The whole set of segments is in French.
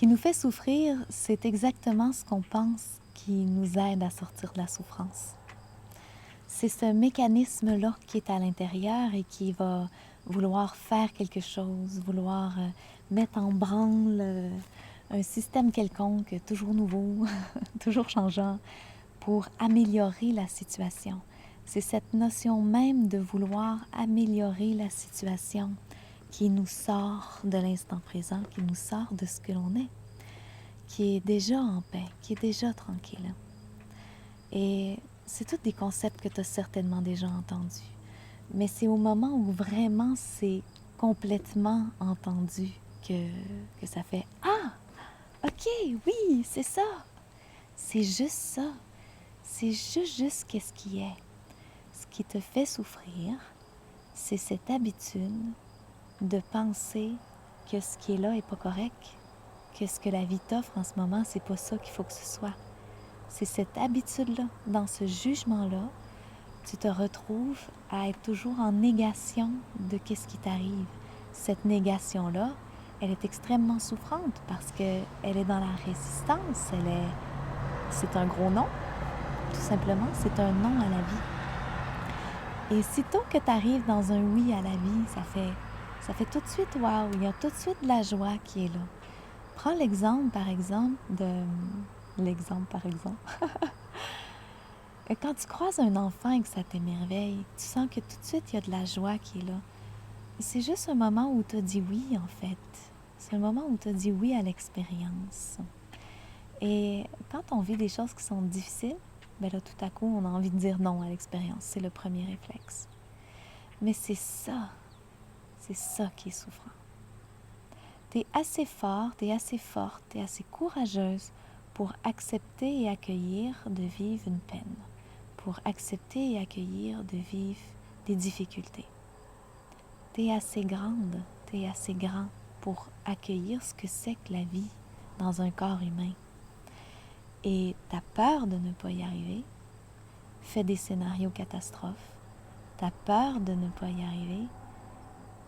qui nous fait souffrir, c'est exactement ce qu'on pense qui nous aide à sortir de la souffrance. C'est ce mécanisme-là qui est à l'intérieur et qui va vouloir faire quelque chose, vouloir mettre en branle un système quelconque, toujours nouveau, toujours changeant, pour améliorer la situation. C'est cette notion même de vouloir améliorer la situation qui nous sort de l'instant présent, qui nous sort de ce que l'on est, qui est déjà en paix, qui est déjà tranquille. Et c'est tous des concepts que tu as certainement déjà entendus. Mais c'est au moment où vraiment c'est complètement entendu que ça fait « Ah! OK, oui, c'est ça! » C'est juste ça. C'est juste qu'est-ce qui est. Ce qui te fait souffrir, c'est cette habitude de penser que ce qui est là n'est pas correct, que ce que la vie t'offre en ce moment, c'est pas ça qu'il faut que ce soit. C'est cette habitude-là, dans ce jugement-là, tu te retrouves à être toujours en négation de qu'est-ce qui t'arrive. Cette négation-là, elle est extrêmement souffrante parce qu'elle est dans la résistance, c'est un gros non, tout simplement, c'est un non à la vie. Et sitôt que tu arrives dans un oui à la vie, ça fait tout de suite wow, il y a tout de suite de la joie qui est là. Prends l'exemple, par exemple, Quand tu croises un enfant et que ça t'émerveille, tu sens que tout de suite, il y a de la joie qui est là. C'est juste un moment où tu as dit oui, en fait. C'est un moment où tu as dit oui à l'expérience. Et quand on vit des choses qui sont difficiles, ben là, tout à coup, on a envie de dire non à l'expérience. C'est le premier réflexe. Mais c'est ça qui est souffrant. Tu es assez fort, tu es assez forte, tu es assez courageuse pour accepter et accueillir de vivre une peine, pour accepter et accueillir de vivre des difficultés. Tu es assez grande, tu es assez grand pour accueillir ce que c'est que la vie dans un corps humain. Et ta peur de ne pas y arriver fait des scénarios catastrophes. Ta peur de ne pas y arriver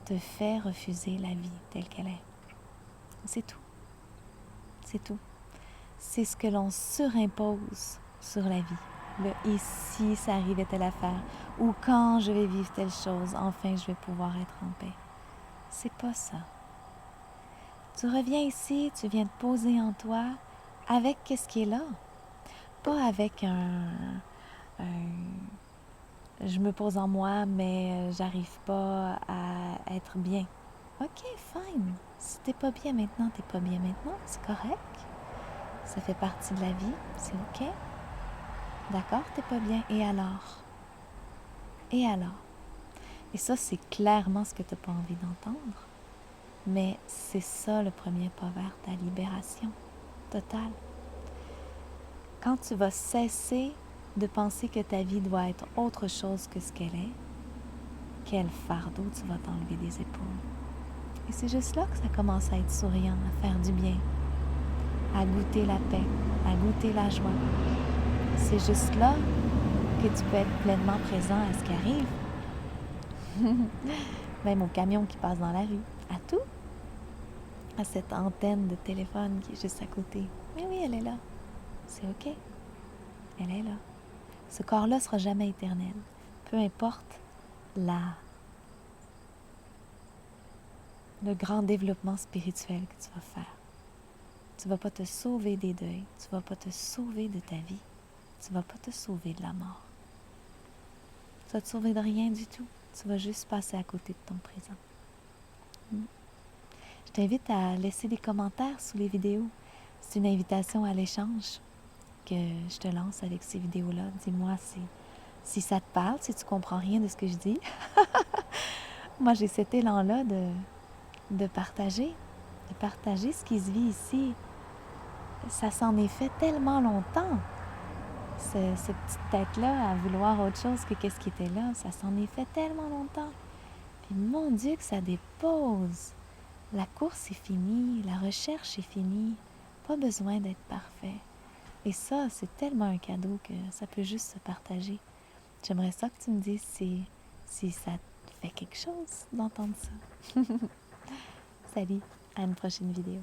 te fait refuser la vie telle qu'elle est. C'est tout. C'est tout. C'est ce que l'on surimpose sur la vie. Le « et si ça arrivait telle affaire » ou « quand je vais vivre telle chose, enfin je vais pouvoir être en paix ». C'est pas ça. Tu reviens ici, tu viens te poser en toi avec qu'est-ce qui est là. Pas avec je me pose en moi, mais j'arrive pas à être bien. OK, fine. Si t'es pas bien maintenant, t'es pas bien maintenant, c'est correct. Ça fait partie de la vie, c'est OK. D'accord, t'es pas bien. Et alors? Et alors? Et ça, c'est clairement ce que t'as pas envie d'entendre. Mais c'est ça le premier pas vers ta libération totale. Quand tu vas cesser de penser que ta vie doit être autre chose que ce qu'elle est, quel fardeau tu vas t'enlever des épaules. Et c'est juste là que ça commence à être souriant, à faire du bien, à goûter la paix, à goûter la joie. C'est juste là que tu peux être pleinement présent à ce qui arrive. Même au camion qui passe dans la rue, à tout, à cette antenne de téléphone qui est juste à côté. Mais oui, elle est là. C'est OK. Elle est là. Ce corps-là ne sera jamais éternel. Peu importe le grand développement spirituel que tu vas faire. Tu ne vas pas te sauver des deuils. Tu ne vas pas te sauver de ta vie. Tu ne vas pas te sauver de la mort. Tu vas te sauver de rien du tout. Tu vas juste passer à côté de ton présent. Je t'invite à laisser des commentaires sous les vidéos. C'est une invitation à l'échange que je te lance avec ces vidéos-là. Dis-moi si ça te parle, si tu comprends rien de ce que je dis. Moi, j'ai cet élan-là de partager ce qui se vit ici. Ça s'en est fait tellement longtemps. Cette petite tête-là à vouloir autre chose que qu'est-ce qui était là, ça s'en est fait tellement longtemps. Puis mon Dieu que ça dépose. La course est finie, la recherche est finie. Pas besoin d'être parfait. Et ça, c'est tellement un cadeau que ça peut juste se partager. J'aimerais ça que tu me dises si ça te fait quelque chose d'entendre ça. Salut, à une prochaine vidéo.